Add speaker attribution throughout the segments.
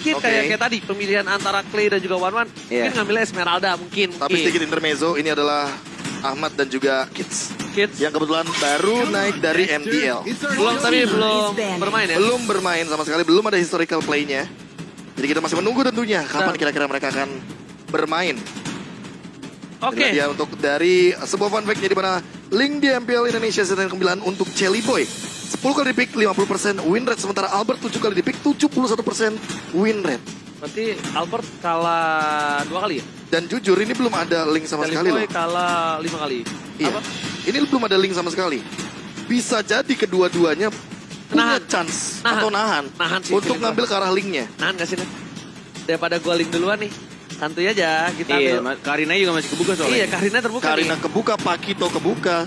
Speaker 1: mungkin kayak tadi pemilihan antara Clay dan juga Wan Wan. Mungkin ngambilnya Esmeralda mungkin.
Speaker 2: Tapi sedikit intermezzo, ini adalah Ahmad dan juga Kids. Yang kebetulan baru naik dari MDL.
Speaker 1: Belum bermain ya?
Speaker 2: Belum bermain sama sekali, belum ada historical play-nya. Jadi kita masih menunggu tentunya kapan kira-kira mereka akan bermain.
Speaker 1: Oke.
Speaker 2: Dia untuk dari sebuah fun fact-nya di mana Link di MPL Indonesia season 9 untuk Jelly Boy. 10 kali di pick 50% win rate, sementara Albert 7 kali di pick 71% win rate.
Speaker 1: Berarti Albert kalah 2 kali ya?
Speaker 2: Dan jujur ini belum ada Link sama sekali loh.
Speaker 1: Jelly Boy kalah 5 kali.
Speaker 2: Iya. Ini belum ada Link sama sekali. Bisa jadi kedua-duanya punya chance atau nahan
Speaker 1: sih,
Speaker 2: untuk ngambil ke arah Linknya.
Speaker 1: Nahan gak sih, Nen? Daripada gua Link duluan nih. Santuy aja kita ambil.
Speaker 3: Karina juga masih kebuka soalnya.
Speaker 1: Iya, Karina terbuka
Speaker 2: Karina
Speaker 1: nih.
Speaker 2: kebuka, Pakito kebuka.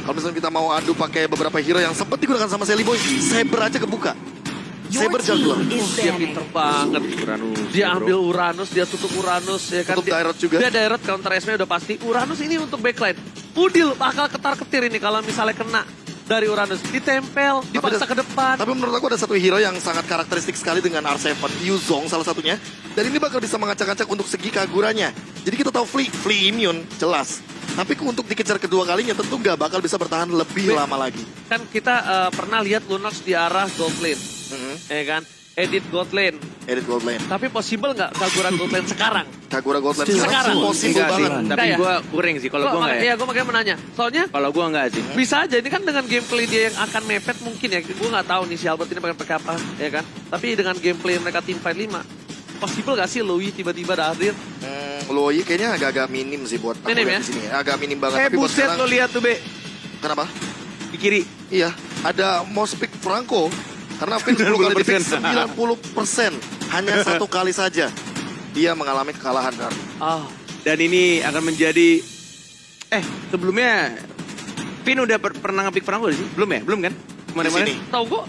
Speaker 2: Kalau misalnya kita mau adu pakai beberapa hero yang sempat digunakan sama Jelly Boy, Saber aja kebuka. Saber jungler.
Speaker 1: Dia pinter banget. Dia ambil Uranus, dia tutup Uranus. Ya kan?
Speaker 2: Tutup Dairot juga.
Speaker 1: Dia Dairot, counter SP udah pasti. Uranus ini untuk backline. Udil bakal ketar-ketir ini kalau misalnya kena dari Uranus. Ditempel, dipaksa ke depan.
Speaker 2: Tapi menurut aku ada satu hero yang sangat karakteristik sekali dengan R7. Yuzong salah satunya. Dan ini bakal bisa mengacak-acak untuk segi keagurannya. Jadi kita tahu Flea immune, jelas. Tapi untuk dikejar kedua kalinya tentu nggak bakal bisa bertahan lebih lama lagi.
Speaker 1: Kan kita pernah lihat Lunox di arah gold lane. Ya kan? Edit gold lane.
Speaker 2: Edit gold lane.
Speaker 1: Tapi possible nggak Kagura gold lane sekarang?
Speaker 2: Kagura gold lane
Speaker 1: Sekarang.
Speaker 2: possible banget.
Speaker 3: Tapi
Speaker 1: ya?
Speaker 3: gue kurang sih kalau gue nggak ya.
Speaker 1: Iya, gue makanya menanya. Soalnya
Speaker 3: Kalau gue nggak sih.
Speaker 1: bisa aja, ini kan dengan gameplay dia yang akan mepet mungkin ya. Gue nggak tahu nih si Albert ini pakai apa, ya kan. Tapi dengan gameplay mereka tim fight 5, possible gak sih Louis tiba-tiba hadir?
Speaker 2: Louis kayaknya agak-agak minim sih buat aku
Speaker 1: Minim
Speaker 2: lihat
Speaker 1: ya?
Speaker 2: di sini. Agak minim banget. Tapi buat
Speaker 3: Buset
Speaker 2: sekarang,
Speaker 3: lo lihat tuh Be.
Speaker 2: kenapa?
Speaker 3: Di kiri.
Speaker 2: Iya, ada most pick Franco. Karena Finn 10 kali di pick 90%. Hanya satu kali saja dia mengalami kekalahan.
Speaker 3: Dan ini akan menjadi... sebelumnya... Vin udah pernah nge-pick Franco sih? Belum ya? Belum kan?
Speaker 2: Di
Speaker 3: Kemarin-kemarin?
Speaker 2: sini.
Speaker 1: Tahu gue?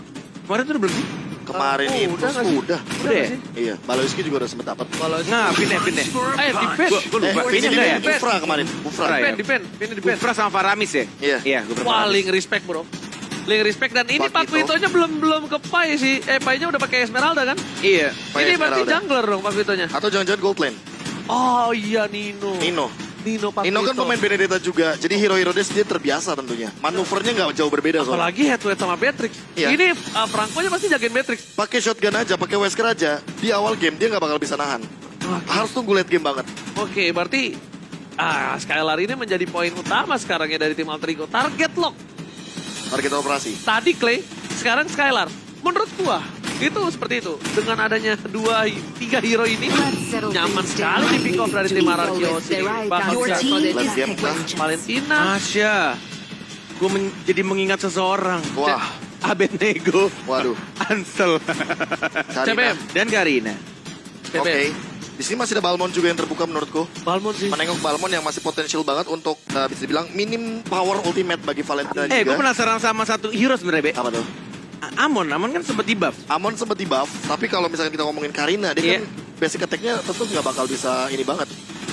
Speaker 3: Kemarin tuh udah belum sih?
Speaker 2: Kemarin itu
Speaker 1: udah nggak sih?
Speaker 2: sudah.
Speaker 3: Udah ya?
Speaker 2: Iya, Baloyski juga udah sempet dapat.
Speaker 3: Nah, Vin ya.
Speaker 1: Defend.
Speaker 3: Gue lupa. Vin
Speaker 2: ini
Speaker 3: enggak ya?
Speaker 2: Bufra kemarin. Bufra.
Speaker 3: Bufra ya?
Speaker 1: Defend.
Speaker 3: Bufra sama Faramis ya?
Speaker 2: Iya.
Speaker 3: Iya, gue pernah
Speaker 1: Wah,
Speaker 3: Faramis.
Speaker 1: link respect bro. Link respect dan ini
Speaker 2: Pakito.
Speaker 1: Pakitonya belum ke Pai sih. Pai-nya udah pakai Esmeralda kan?
Speaker 3: Iya.
Speaker 2: Pai
Speaker 1: Ini berarti
Speaker 2: Esmeralda.
Speaker 1: jungler dong Pakitonya.
Speaker 2: Atau jangan-jangan gold lane.
Speaker 1: Oh iya Nino. Nino Pakito.
Speaker 2: Nino kan pemain Benedetta juga. Jadi hero-hero dia terbiasa tentunya. Manuvernya nggak jauh berbeda soalnya.
Speaker 1: Apalagi head to head sama Beatrix.
Speaker 2: Iya.
Speaker 1: Ini Franco-nya pasti jagain Beatrix.
Speaker 2: Pakai shotgun aja, pakai Wesker aja. Di awal game dia nggak bakal bisa nahan. Harus tunggu late game banget.
Speaker 1: Oke, berarti Skylar ini menjadi poin utama sekarang ya dari tim Alterigo. Target lock.
Speaker 2: Target operasi.
Speaker 1: Tadi Clay, sekarang Skylar. Menurut gua, itu seperti itu. Dengan adanya 2-3 hero ini, nyaman sekali di pick off dari tim RRQ sini. Bahkan
Speaker 2: Late game kah?
Speaker 1: Valentina.
Speaker 3: Asya. Gue jadi mengingat seseorang.
Speaker 2: Wah,
Speaker 3: Abednego.
Speaker 2: waduh.
Speaker 3: Ansel.
Speaker 2: Karina.
Speaker 1: CBM.
Speaker 3: Dan Karina.
Speaker 2: Oke. Di sini masih ada Balmond juga yang terbuka menurutku.
Speaker 1: Balmond sih.
Speaker 2: Menengok Balmond yang masih potensial banget untuk bisa dibilang minim power ultimate bagi Valentina juga.
Speaker 3: Gue penasaran sama satu hero sebenarnya, Be.
Speaker 2: Apa tuh?
Speaker 3: Amon kan sempat di buff.
Speaker 2: Amon sempat di buff, tapi kalau misalnya kita ngomongin Karina, dia kan basic attack-nya tentu nggak bakal bisa ini banget.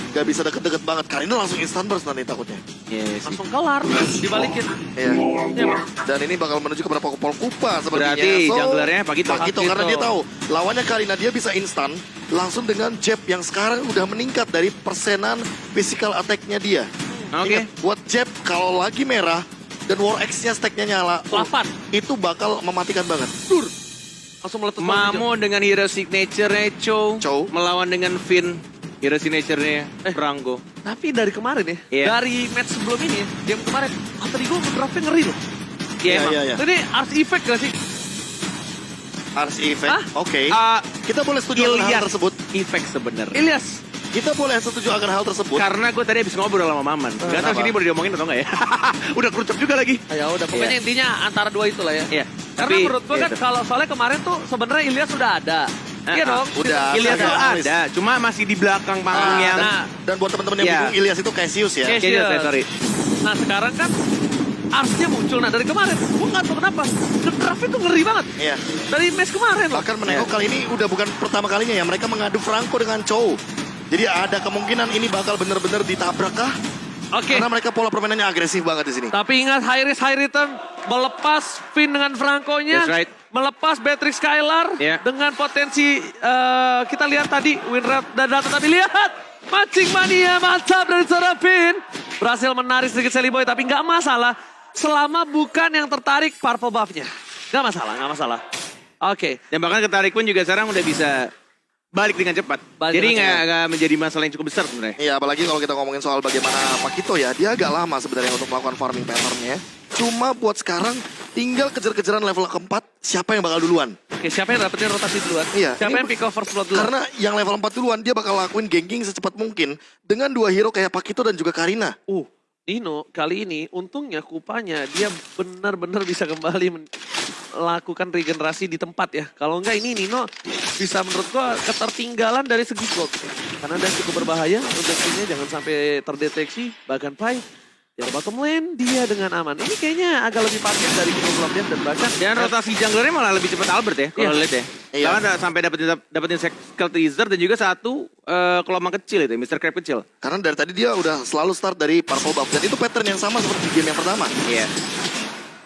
Speaker 2: Nggak bisa deket-deket banget. Karina langsung instant burst nanti takutnya.
Speaker 3: Yes.
Speaker 1: Langsung kelar, dibalikin.
Speaker 2: Iya.
Speaker 1: Iya, Bang.
Speaker 2: Dan ini bakal menuju ke beberapa Pol Kupa sepertinya.
Speaker 3: Berarti junglernya Pakito.
Speaker 2: Pakito, karena dia tahu lawannya Karina, dia bisa instan langsung dengan jab yang sekarang udah meningkat dari persenan physical attack-nya dia.
Speaker 3: Oke.
Speaker 2: Ingat, buat jab kalau lagi merah dan War X-nya stack-nya nyala,
Speaker 1: 8.
Speaker 2: itu bakal mematikan banget.
Speaker 1: Langsung meletus.
Speaker 3: Mamo dengan hero signature-nya Chow. Melawan dengan Finn. Hero signature-nya Franco.
Speaker 1: Tapi dari kemarin ya,
Speaker 3: Iya.
Speaker 1: dari match sebelum ini, game kemarin, Alterigo nge-draftnya ngeri loh.
Speaker 3: Iya, emang.
Speaker 2: Iya.
Speaker 1: Ini Ars Effect gak sih?
Speaker 2: Ars Effect,
Speaker 1: Hah?
Speaker 2: oke.
Speaker 3: Ah,
Speaker 2: Kita boleh setuju akan hal tersebut.
Speaker 3: Effect sebenarnya.
Speaker 1: Ilyas.
Speaker 2: Kita boleh setuju akan hal tersebut.
Speaker 3: Karena gue tadi habis ngobrol sama Maman. Gak tau
Speaker 2: Apa?
Speaker 3: sini boleh diomongin atau enggak ya. Udah kerucap juga lagi.
Speaker 1: Ya udah, pokoknya intinya antara dua itu lah ya.
Speaker 3: Iya.
Speaker 1: Karena menurut gue kan kalau soalnya kemarin tuh sebenarnya Ilyas sudah ada. Iya dong.
Speaker 2: Udah.
Speaker 3: Ilyas tuh
Speaker 2: Ada.
Speaker 3: ada, cuma masih di belakang panggung yang...
Speaker 2: Dan buat teman-teman yang
Speaker 3: Iya.
Speaker 2: bingung, Ilyas itu Cassius ya.
Speaker 1: Cassius.
Speaker 3: Iya, sorry.
Speaker 1: Nah sekarang kan Arsnya muncul. Nah dari kemarin, gue nggak tahu kenapa. The draft itu ngeri banget.
Speaker 2: Iya.
Speaker 1: Dari match kemarin loh.
Speaker 2: Bahkan menengok kali ini udah bukan pertama kalinya ya. Mereka mengadu Franco dengan Chow. Jadi ada kemungkinan ini bakal bener-bener ditabrak kah?
Speaker 1: Oke.
Speaker 2: Karena mereka pola permainannya agresif banget di sini.
Speaker 1: Tapi ingat high risk high return. Melepas Finn dengan Franco-nya.
Speaker 3: That's right.
Speaker 1: melepas Beatrix Skylar
Speaker 3: Iya.
Speaker 1: dengan potensi kita lihat tadi win rate dan data tadi lihat mancing mania mantap dari seorang Finn berhasil menarik sedikit Sally Boy tapi nggak masalah selama bukan yang tertarik purple buff-nya nggak masalah. Oke.
Speaker 3: Dan bahkan ketarik pun juga sekarang udah bisa balik dengan cepat.
Speaker 1: Balik
Speaker 3: Jadi
Speaker 1: dengan
Speaker 3: nggak menjadi masalah yang cukup besar sebenarnya.
Speaker 2: Iya, apalagi kalau kita ngomongin soal bagaimana Pakito ya, dia agak lama sebenarnya untuk melakukan farming pattern-nya. Cuma buat sekarang tinggal kejar-kejaran level keempat, siapa yang bakal duluan.
Speaker 1: Oke, siapa yang dapetin rotasi duluan?
Speaker 2: Iya,
Speaker 1: Siapa
Speaker 2: ini
Speaker 1: yang pick off first blood duluan?
Speaker 2: Karena yang level 4 duluan, dia bakal lakuin ganking secepat mungkin dengan 2 hero kayak Pakito dan juga Karina.
Speaker 1: Nino kali ini untungnya kupanya dia benar-benar bisa kembali melakukan regenerasi di tempat ya. Kalau enggak ini Nino bisa menurut gua ketertinggalan dari segi gold. Karena dia cukup berbahaya untuk timnya jangan sampai terdeteksi. Bahkan Pai dari bottom lane dia dengan aman. Ini kayaknya agak lebih pasif dari Kino dan bahkan
Speaker 3: Dan rotasi junglernya malah lebih cepat Albert ya, kalau
Speaker 1: Iya.
Speaker 3: lihat ya.
Speaker 2: Iya.
Speaker 3: Bahkan sampai dapetin skill teaser dan juga satu kelomang kecil itu, Mr. Crab kecil.
Speaker 2: Karena dari tadi dia udah selalu start dari purple buff. Dan itu pattern yang sama seperti di game yang pertama.
Speaker 3: Iya.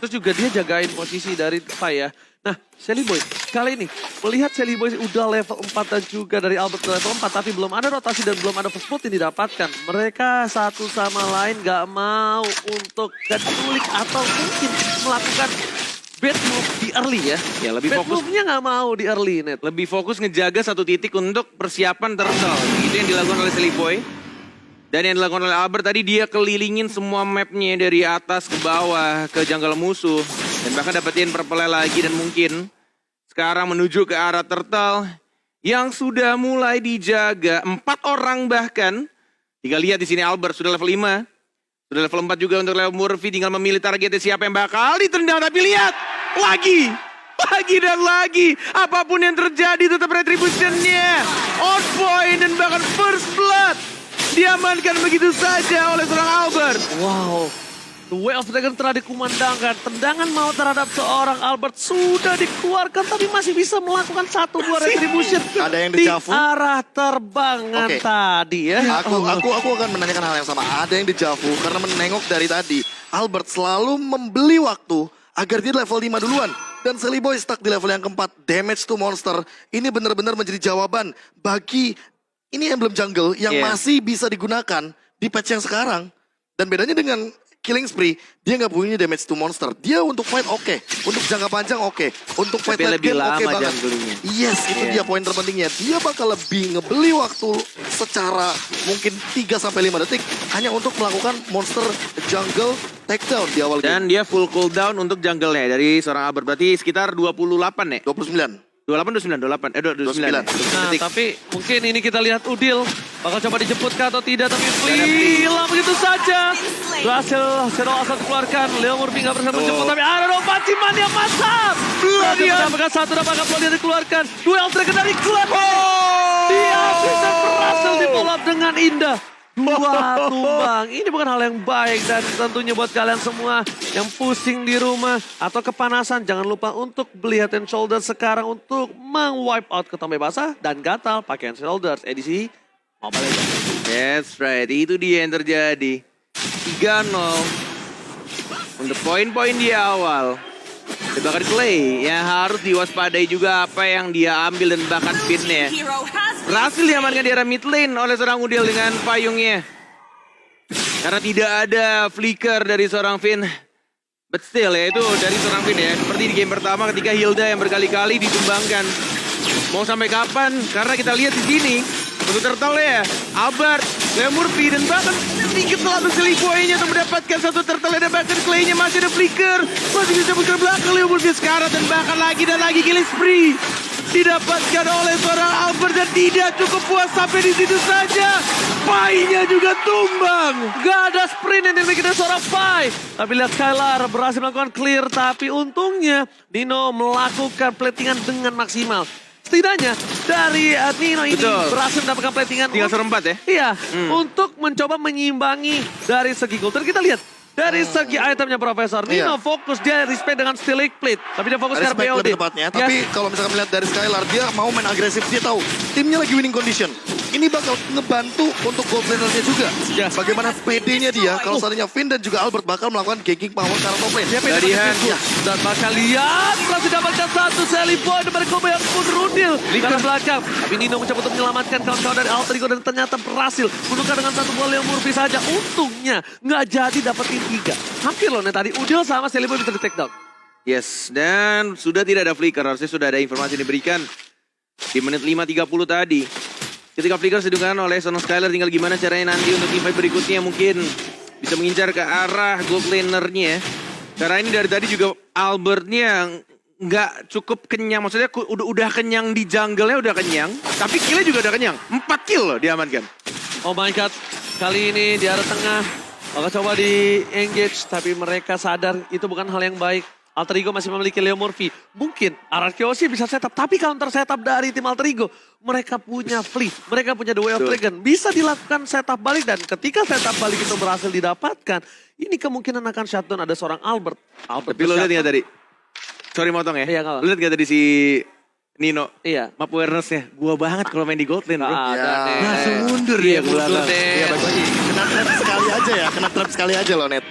Speaker 1: terus juga dia jagain posisi dari Pai ya. Nah, Sally Boy kali ini melihat Sally Boy udah level 4 dan juga dari Albert level 4 tapi belum ada rotasi dan belum ada first blood yang didapatkan. Mereka satu sama lain gak mau untuk keculik atau mungkin melakukan bad move di early ya.
Speaker 3: Ya lebih
Speaker 1: Bad
Speaker 3: fokus,
Speaker 1: move-nya gak mau di early net.
Speaker 3: lebih fokus ngejaga satu titik untuk persiapan turtle. Itu yang dilakukan oleh Sally Boy. Dan yang dilakukan oleh Albert tadi dia kelilingin semua mapnya dari atas ke bawah ke jungle musuh. Dan bahkan dapetin purple lagi dan mungkin sekarang menuju ke arah turtle yang sudah mulai dijaga. 4 orang bahkan. Tinggal lihat di sini Albert sudah level 5. Sudah level 4 juga untuk Leo Murphy. Tinggal memilih targetnya siapa yang bakal ditendang. Tapi lihat lagi dan lagi. Apapun yang terjadi tetap retributionnya. On point dan bahkan first blood. Diamankan begitu saja oleh seorang Albert.
Speaker 1: Wow, The Way of Dragon telah dikumandangkan. Tendangan maut terhadap seorang Albert sudah dikeluarkan tapi masih bisa melakukan 1-2 retribution.
Speaker 2: Ada yang
Speaker 1: di
Speaker 2: dejavu?
Speaker 1: arah terbangan
Speaker 2: Oke.
Speaker 1: tadi ya.
Speaker 2: Aku akan menanyakan hal yang sama. Ada yang dejavu karena menengok dari tadi. Albert selalu membeli waktu agar dia level 5 duluan. Dan Sally Boy stuck di level yang keempat. Damage to monster. Ini benar-benar menjadi jawaban bagi ini emblem jungle yang
Speaker 3: Iya.
Speaker 2: masih bisa digunakan di patch yang sekarang. Dan bedanya dengan Killing Spree, dia nggak punya damage to monster. Dia untuk fight oke. Untuk jangka panjang oke. Untuk fight
Speaker 3: Tapi
Speaker 2: late
Speaker 3: lebih
Speaker 2: game oke
Speaker 3: lama
Speaker 2: banget.
Speaker 3: junglingnya.
Speaker 2: Yes, itu
Speaker 3: Iya.
Speaker 2: dia poin terpentingnya. Dia bakal lebih ngebeli waktu secara mungkin 3-5 detik hanya untuk melakukan monster jungle takedown di awal game.
Speaker 3: Dan dia full cooldown untuk jungle-nya dari seorang Albert. Berarti sekitar 28 ya?
Speaker 2: 29.
Speaker 3: 28. 29.
Speaker 2: 29.
Speaker 1: Nah, tapi mungkin ini kita lihat Udil bakal coba dijemput kah atau tidak, tapi
Speaker 3: Ada
Speaker 1: hilang begitu saja. Berhasil Shadow Asal dikeluarkan, Leo Murphy nggak berhasil menjemput, tapi ada Rompaci Mania mantap. Berhasil mendapatkan satu dan bakal dia dikeluarkan. Duel Dragon dari Club. Dia bisa berhasil di follow up dengan indah. 2 tumbang, ini bukan hal yang baik dan tentunya buat kalian semua yang pusing di rumah atau kepanasan, jangan lupa untuk beli Head and Shoulders sekarang untuk meng-wipe out ketombe basah dan gatal pakai Head and Shoulders edisi Mobile Legends.
Speaker 3: That's right, itu dia yang terjadi. 3-0 untuk poin-poin di awal. Dan bahkan Clay yang harus diwaspadai juga apa yang dia ambil dan bahkan pinnya. Berhasil diamankan di area mid lane oleh seorang Udil dengan payungnya. Karena tidak ada flicker dari seorang Finn. But still ya itu dari seorang Finn ya. Seperti di game pertama ketika Hilda yang berkali-kali ditumbangkan. Mau sampai kapan? Karena kita lihat di sini. Untuk turtle ya, Albert, Leo Murphy dan bahkan sedikit telah Sally Boy-nya untuk mendapatkan satu turtle dan bahkan Clay-nya masih ada flicker. Masih bisa ke belakang Leo Murphy sekarang dan bahkan lagi Killing Spree. Didapatkan oleh seorang Albert dan tidak cukup puas sampai di situ saja. Pai-nya juga tumbang.
Speaker 1: Gak ada sprint yang dimiliki dari seorang Pai. Tapi lihat Skylar berhasil melakukan clear, tapi untungnya Nino melakukan platingan dengan maksimal. Setidaknya dari Nino ini
Speaker 3: Betul.
Speaker 1: berhasil mendapatkan platingan.
Speaker 3: Tinggal serempat ya.
Speaker 1: Iya, untuk mencoba menyeimbangi dari segi gold. Dan kita lihat dari segi itemnya Profesor. Nino
Speaker 2: Iya.
Speaker 1: fokus, dia respect dengan Steel Plate. Tapi dia fokus ke
Speaker 2: Respect
Speaker 1: BOD.
Speaker 2: lebih tepatnya. Tapi kalau misalkan melihat dari Skylar, dia mau main agresif. Dia tahu timnya lagi winning condition. ini bakal ngebantu untuk gold lanernya juga.
Speaker 1: Ya.
Speaker 2: Bagaimana PD-nya dia kalau seandainya Finn dan juga Albert bakal melakukan ganking power ke arah top lane.
Speaker 3: Larihan.
Speaker 1: Dan bakal lihat berhasil dapatkan satu Sally Point dari Kobe yang pun rudil ke belakang. Tapi Nino mencoba untuk menyelamatkan kawan-kawan dari Alter Ego dan ternyata berhasil menukar dengan satu bola yang Murphy saja. Untungnya nggak jadi dapetin 3. Hampir loh nih tadi Udil sama Sally Point bisa di take down.
Speaker 3: Yes, dan sudah tidak ada flicker. Harusnya sudah ada informasi diberikan di menit 5.30 tadi. Ketika flicker sedangkan oleh Son of Skylar, tinggal gimana caranya nanti untuk invite berikutnya mungkin bisa mengincar ke arah gold lanernya. Karena ini dari tadi juga Albertnya nggak cukup kenyang. Maksudnya udah kenyang di jungle-nya udah kenyang. Tapi kill-nya juga udah kenyang. 4 kill loh diamankan.
Speaker 1: Oh my god, kali ini di arah tengah. Maka coba di engage, tapi mereka sadar itu bukan hal yang baik. Alter Ego masih memiliki Leo Murphy. Mungkin Arkeosi bisa setup, tapi counter setup dari tim Alter Ego. Mereka punya Flea, mereka punya The Way of Dragon. Bisa dilakukan setup balik dan ketika setup balik itu berhasil didapatkan, ini kemungkinan akan shutdown ada seorang Albert.
Speaker 3: Tapi lo lihat nggak tadi? Sorry motong ya.
Speaker 1: Iya, nggak apa.
Speaker 3: Lo lihat nggak tadi si Nino?
Speaker 1: Iya.
Speaker 3: Map awareness-nya. Gua banget kalau main di gold lane, bro.
Speaker 1: Ada nih.
Speaker 3: Langsung mundur
Speaker 1: Iya,
Speaker 3: dia ke belakang.
Speaker 2: Iya, baik lagi. Kena trap sekali aja ya, kena trap sekali aja loh, Net.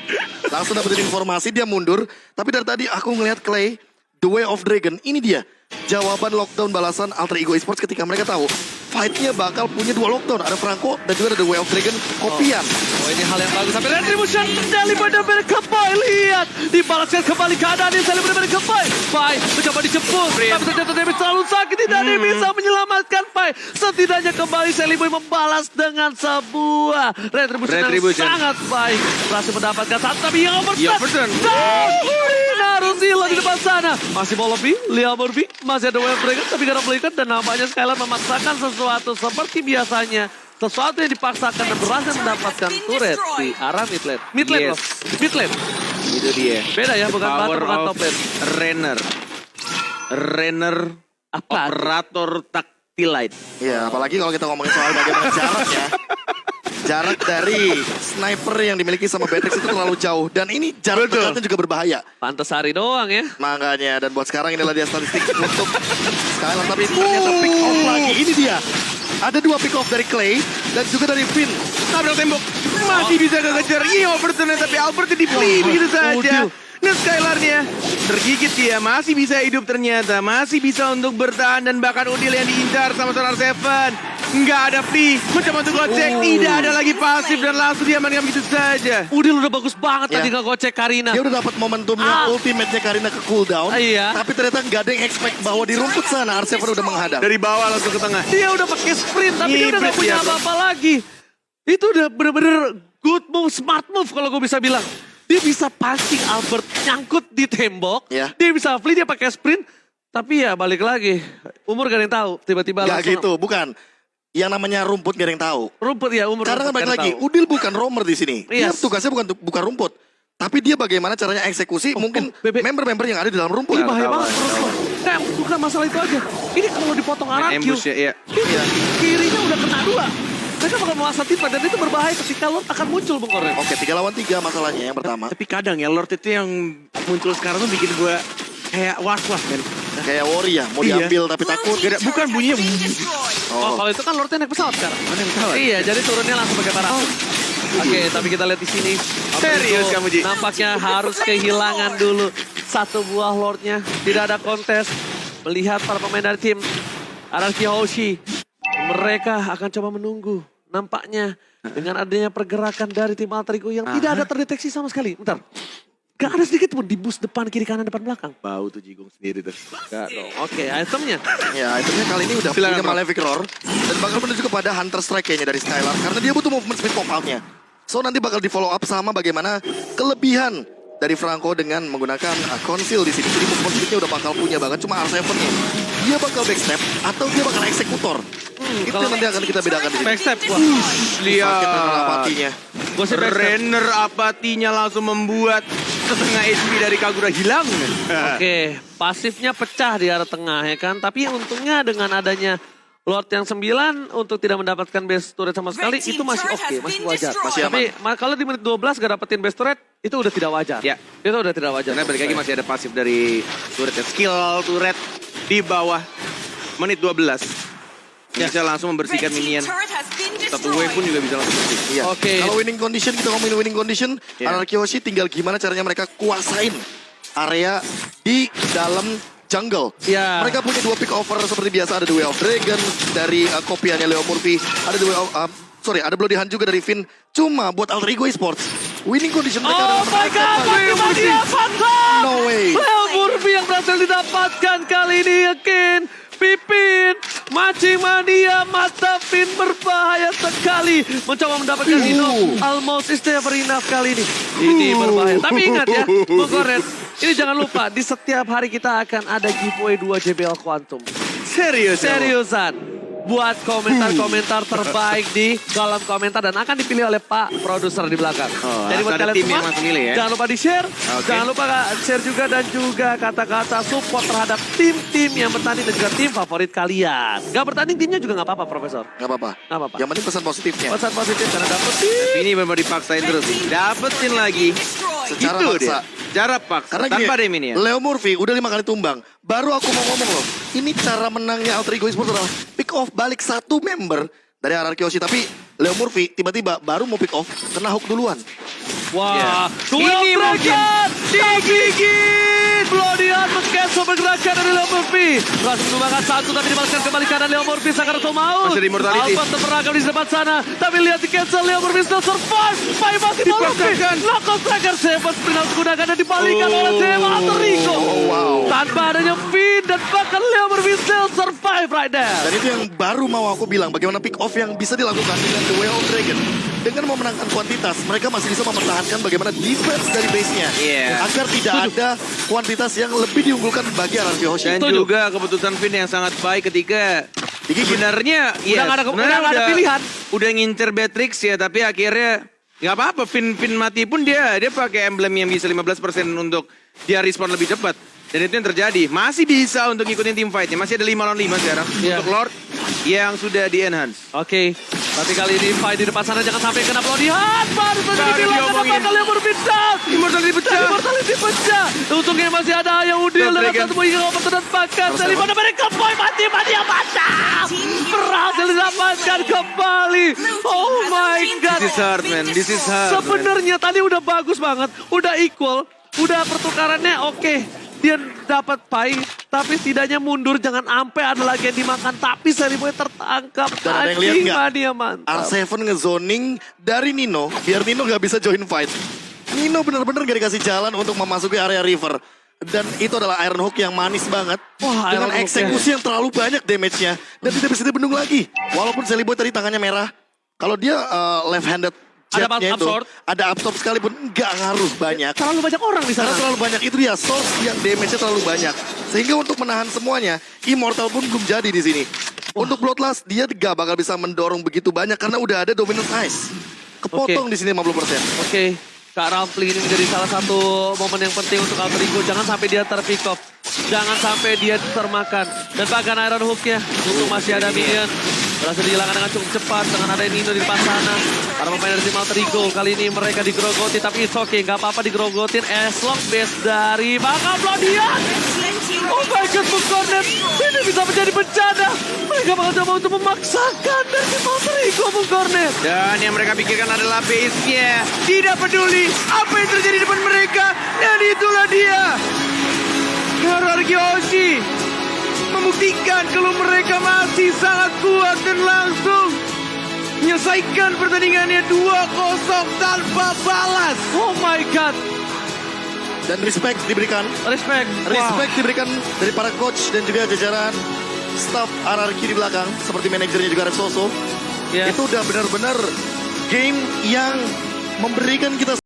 Speaker 2: Langsung dapetin informasi, dia mundur. Tapi dari tadi aku ngelihat Clay, The Way of Dragon, ini dia. Jawaban lockdown balasan Alter Ego Esports ketika mereka tahu fight-nya bakal punya 2 lockdown. Ada Franco dan juga ada The Way of Dragon kopian.
Speaker 1: Oh ini hal yang bagus. Tapi Retribution dari benar-benar kepai. Lihat. Dibalaskan kembali keadaan ini. Sally benar-benar kepai. Pai mencoba dijemput. Tapi ternyata David terlalu sakit. Tidak ada yang bisa menyelamatkan Pai. Setidaknya kembali Sally Boy membalas dengan sebuah Retribution yang sangat baik. Berhasil mendapatkan satu. Tapi yang overturn. Harus hilang di depan sana. Masih mau lebih. Liam Murphy. Masih ada Way of Dragon. Tapi karena belikan dan nampaknya Skylar memaksakan sesuatu seperti biasanya. Sesuatu yang dipaksakan dan berhasil mendapatkan turret di arah mid lane. Mid lane loh. Mid lane.
Speaker 3: Itu dia.
Speaker 1: Beda ya, bukan
Speaker 3: Power
Speaker 1: bukan
Speaker 3: of
Speaker 1: top lane.
Speaker 3: Renner.
Speaker 1: Apa?
Speaker 3: Operator Tactilite.
Speaker 2: Iya, apalagi kalau kita ngomongin soal bagaimana jaraknya. Jarak dari sniper yang dimiliki sama Beatrix itu terlalu jauh. Dan ini jarak dekatnya juga berbahaya.
Speaker 1: Pantes hari doang ya.
Speaker 2: Makanya, dan buat sekarang inilah dia statistik untuk Skylar. Tapi ternyata pick off lagi, ini dia. Ada 2 pick off dari Clay dan juga dari Finn.
Speaker 3: Nabrak tembok. Masih bisa kekejar. Ini overturn tapi Albert di play begitu saja. Nah Skylarnya tergigit dia. Masih bisa hidup ternyata. Masih bisa untuk bertahan dan bahkan Udil yang diincar sama Solar Seven. Nggak ada play. Mencoba untuk gocek. Tidak ada lagi pasif dan langsung diamankan begitu saja.
Speaker 1: Udil udah bagus banget
Speaker 2: Ya.
Speaker 1: tadi ngegocek Karina.
Speaker 2: Dia udah dapat momentumnya ultimate-nya Karina ke cooldown.
Speaker 1: Iya.
Speaker 2: Tapi ternyata nggak ada yang expect bahwa di rumput sana R7 udah menghadap.
Speaker 3: Dari bawah langsung ke tengah.
Speaker 1: Dia udah pakai sprint tapi dia udah
Speaker 3: Ngibrit
Speaker 1: gak punya
Speaker 3: dia,
Speaker 1: apa-apa lagi. Itu udah bener-bener good move, smart move kalau gue bisa bilang. Dia bisa pancing Albert nyangkut di tembok.
Speaker 2: Ya.
Speaker 1: Dia bisa flee, dia pakai sprint. Tapi ya balik lagi. Umur gak ada yang tahu. Tiba-tiba
Speaker 2: Gak
Speaker 1: langsung.
Speaker 2: gitu, bukan. Yang namanya rumput gak ada yang tahu.
Speaker 1: Rumput ya, umur.
Speaker 2: Karena kan
Speaker 1: rumput
Speaker 2: balik
Speaker 1: gak ada
Speaker 2: lagi,
Speaker 1: yang tahu.
Speaker 2: Udil bukan roamer di sini. Dia
Speaker 1: Yes.
Speaker 2: tugasnya bukan rumput. Tapi dia bagaimana caranya eksekusi mungkin
Speaker 1: Bebek.
Speaker 2: member-member yang ada di dalam rumput.
Speaker 1: Ini bahaya
Speaker 3: Tahu,
Speaker 1: banget menurut gue. Nah, bukan masalah itu aja. Ini kalau dipotong RRQ.
Speaker 3: Ambush ya, iya.
Speaker 2: Iya.
Speaker 1: Kirinya udah kena 2. Mereka bakal menguasai tim dan itu berbahaya ketika Lord akan muncul Bung Korek.
Speaker 2: Oke, 3 lawan 3 masalahnya yang pertama.
Speaker 3: Tapi kadang ya Lord itu yang muncul sekarang tuh bikin gue kayak was-was kan.
Speaker 2: Kayak Worry ya, mau
Speaker 3: Iya.
Speaker 2: diambil tapi takut.
Speaker 3: Bukan bunyinya.
Speaker 1: Oh, kalau itu kan Lordnya naik pesawat sekarang.
Speaker 3: Mana yang tahu?
Speaker 1: Iya, jadi turunnya langsung pakai parachut. Oke, tapi kita lihat di sini.
Speaker 3: Serius
Speaker 1: Alter Ego
Speaker 3: kamu, Ji?
Speaker 1: Nampaknya harus kehilangan dulu satu buah Lordnya. Tidak ada kontes. Melihat para pemain dari tim Araki Hoshi. Mereka akan coba menunggu. Nampaknya dengan adanya pergerakan dari tim Alter Ego yang tidak ada terdeteksi sama sekali. Bentar. Gak ada sedikit pun di bus depan, kiri, kanan, depan, belakang.
Speaker 3: Bau tuh jigong sendiri tuh.
Speaker 1: Gak dong. Oke, itemnya.
Speaker 2: Ya, itemnya kali ini udah
Speaker 3: Silakan,
Speaker 2: punya
Speaker 3: Bro.
Speaker 2: Malefic Roar. Dan bakal menuju kepada Hunter Strike kayaknya dari Skylar. Karena dia butuh movement speed pop-out-nya. So nanti bakal di follow up sama bagaimana kelebihan dari Franco dengan menggunakan conceal di sini. Jadi movement speed-nya udah bakal punya banget. Cuma R7-nya. Dia bakal backstep atau dia bakal eksekutor. Itu
Speaker 1: kalau-
Speaker 2: yang nanti akan kita bedakan di sini.
Speaker 1: Backstep. Wah.
Speaker 2: Sakit
Speaker 3: Lihat.
Speaker 2: apatinya.
Speaker 1: Gue sih backstep.
Speaker 3: Renner apatinya langsung membuat setengah HP dari Kagura hilang.
Speaker 1: Oke, pasifnya pecah di arah tengah ya kan. Tapi untungnya dengan adanya Lord yang 9 untuk tidak mendapatkan base turret sama sekali itu masih oke, masih wajar.
Speaker 2: Masih
Speaker 1: Tapi kalau di menit 12 gak dapetin base turret itu udah tidak wajar.
Speaker 3: Ya.
Speaker 1: Itu udah tidak wajar.
Speaker 3: Karena balik lagi masih ada pasif dari turret ya. Skill turret di bawah menit 12. Bisa langsung membersihkan minion. Satu wave pun juga bisa langsung bersih.
Speaker 2: Iya.
Speaker 1: Oke.
Speaker 2: Kalau winning condition, kita ngomongin winning condition,
Speaker 3: Iya.
Speaker 2: Anarchy Hoshi tinggal gimana caranya mereka kuasain area di dalam jungle.
Speaker 1: Iya.
Speaker 2: Mereka punya 2 pick over seperti biasa, ada The Way of Dragon dari kopiannya Leo Murphy, ada The Way of ada Bloody Hand juga dari Finn. Cuma buat Alter Ego Esports, winning condition mereka
Speaker 1: Oh
Speaker 2: adalah
Speaker 1: my god,
Speaker 2: mereka
Speaker 1: Mati-Mania Phantom!
Speaker 2: No way.
Speaker 1: Leo Murphy yang berhasil didapatkan kali ini, yakin. Pipin, Mancing Mania, mata Finn berbahaya sekali. Mencoba mendapatkan Dino, almost is never enough kali ini. Ini berbahaya. Tapi ingat ya, Bung Kornet, ini jangan lupa, di setiap hari kita akan ada giveaway 2 JBL Quantum.
Speaker 3: Serius.
Speaker 1: Seriusan. Buat komentar-komentar terbaik di kolom komentar dan akan dipilih oleh Pak Produser di belakang.
Speaker 3: Oh,
Speaker 1: Jadi buat
Speaker 3: ada
Speaker 1: kalian
Speaker 3: tim
Speaker 1: semua,
Speaker 3: yang masuk milih ya?
Speaker 1: jangan lupa di-share.
Speaker 3: Oke.
Speaker 1: Jangan lupa share juga dan juga kata-kata support terhadap tim-tim yang bertanding dan juga tim favorit kalian. Gak bertanding timnya juga gak apa-apa, Profesor.
Speaker 2: Gak apa-apa.
Speaker 1: Gak apa-apa.
Speaker 2: Yang penting pesan positifnya.
Speaker 1: Pesan positif karena dapet tim.
Speaker 3: Ini benar dipaksain terus. Dapetin lagi.
Speaker 2: Secara
Speaker 3: Gitu
Speaker 2: paksa.
Speaker 3: dia. Cara paksa.
Speaker 2: Karena
Speaker 3: Tanpa ada
Speaker 2: gini,
Speaker 3: minion.
Speaker 2: Leo Murphy udah 5 kali tumbang. Baru aku mau ngomong loh. Ini cara menangnya Alter Ego Esports adalah pick off balik 1 member dari Anarchy Hoshi. Tapi Leo Murphy tiba-tiba baru mau pick off, kena hook duluan.
Speaker 1: Wah, duel
Speaker 3: Ini mungkin
Speaker 1: Dragon digigit. Bloody Hand men-cancel pergerakan dari Leo Murphy. Berhasil menumbangkan 1 tapi dibalaskan kembali kanan Leo Murphy. Sakarato mau.
Speaker 3: Masih ada immortality.
Speaker 1: Alpha terperangkap di depan sana. Tapi lihat di cancel Leo Murphy still survive. Pai masih
Speaker 3: Dipaksakan.
Speaker 1: Knockout Tracker Sebas Spinal gunakan dan dibalikan oleh Zema atau Rico.
Speaker 2: wow.
Speaker 1: Tanpa adanya Finn dan bahkan Leo Murphy still survive right there.
Speaker 2: Dan itu yang baru mau aku bilang, bagaimana pick off yang bisa dilakukan dengan The Way of Dragon. Dengan memenangkan kuantitas, mereka masih bisa mempertahankan bagaimana defense dari base-nya.
Speaker 3: Iya.
Speaker 2: Agar tidak ada kuantitas yang lebih diunggulkan bagi Anarchy Hoshi.
Speaker 3: Dan
Speaker 1: Setuju.
Speaker 3: juga keputusan Finn yang sangat baik ketika
Speaker 2: Digigit.
Speaker 3: sebenarnya
Speaker 1: Udah nggak ada pilihan.
Speaker 3: Udah ngincer Beatrix ya, tapi akhirnya nggak apa-apa. Finn mati pun dia pakai emblem yang bisa 15% untuk dia respawn lebih cepat. Dan itu yang terjadi. Masih bisa untuk ngikutin team fight-nya. Masih ada 5 lawan 5 sekarang.
Speaker 1: Iya.
Speaker 3: Untuk Lord yang sudah di-enhance.
Speaker 1: Oke, tapi kali ini fight di depan sana jangan sampai kena Bloody Hand. Baru saja
Speaker 3: Baru
Speaker 1: dibilang
Speaker 3: diomongin.
Speaker 1: kenapa kalian berpindah.
Speaker 3: Immortality pecah.
Speaker 1: Immortality pecah. Untungnya masih ada yang Udil
Speaker 3: Top
Speaker 1: dalam
Speaker 3: Dragon.
Speaker 1: satu hingga obat dan bahkan dari mana mereka boy mati yang mantap. Berhasil didapatkan kembali. Oh my god.
Speaker 3: This is hard, man. This is hard. man.
Speaker 1: Sebenarnya tadi udah bagus banget, udah equal, udah pertukarannya oke. Dia dapat pai, tapi setidaknya mundur jangan sampai ada lagi yang dimakan. Tapi Seliboy tertangkap.
Speaker 2: Dan ada yang lihat
Speaker 1: Anjing,
Speaker 2: nggak?
Speaker 1: Mania mantap.
Speaker 2: R7 ngezoning dari Nino, biar Nino gak bisa join fight. Nino benar-benar gak dikasih jalan untuk memasuki area river. Dan itu adalah Iron Hook yang manis banget.
Speaker 1: Wah,
Speaker 2: dengan
Speaker 1: Iron Hook
Speaker 2: eksekusi yang terlalu banyak damage-nya. Dan tidak bisa dibendung lagi. Walaupun Seliboy tadi tangannya merah. Kalau dia left-handed
Speaker 1: Ada
Speaker 2: jetnya itu,
Speaker 1: absorb.
Speaker 2: ada absorb sekalipun nggak ngaruh banyak.
Speaker 1: Terlalu banyak orang di sana.
Speaker 2: Karena terlalu banyak itu dia, source yang damage-nya terlalu banyak. Sehingga untuk menahan semuanya, Immortal pun belum jadi di sini. Untuk Bloodlust, dia gak bakal bisa mendorong begitu banyak karena udah ada Dominant Ice. Kepotong di sini 50%.
Speaker 1: Oke, Kak Rampling ini menjadi salah satu momen yang penting untuk Alter Ego. Jangan sampai dia terpick off. Jangan sampai dia termakan. Dan bahkan Iron Hook-nya untuk masih ada minion. Berhasil dihilangkan dengan cukup cepat dengan ada Nino di depan sana. Para pemain dari tim Alter Ego kali ini mereka digerogotin. Tapi it's okay, gak apa-apa digerogotin. As long base dari Bang Bloody Hand. Oh my god, Bung Kornet. Ini bisa menjadi bencana. Mereka bakal coba untuk memaksakan dari tim Alter Ego, Bung Kornet.
Speaker 3: Dan yang mereka pikirkan adalah base-nya. Tidak peduli apa yang terjadi di depan mereka. Dan itulah dia. Anarchy Hoshi membuktikan kalau mereka masih sangat kuat dan langsung menyelesaikan pertandingannya 2-0 tanpa balas.
Speaker 1: Oh my god.
Speaker 2: Dan respect diberikan.
Speaker 1: Respect.
Speaker 2: Respect diberikan dari para coach dan juga jajaran staff Anarchy di belakang. Seperti manajernya juga Resoso.
Speaker 1: Yes.
Speaker 2: Itu udah benar-benar game yang memberikan kita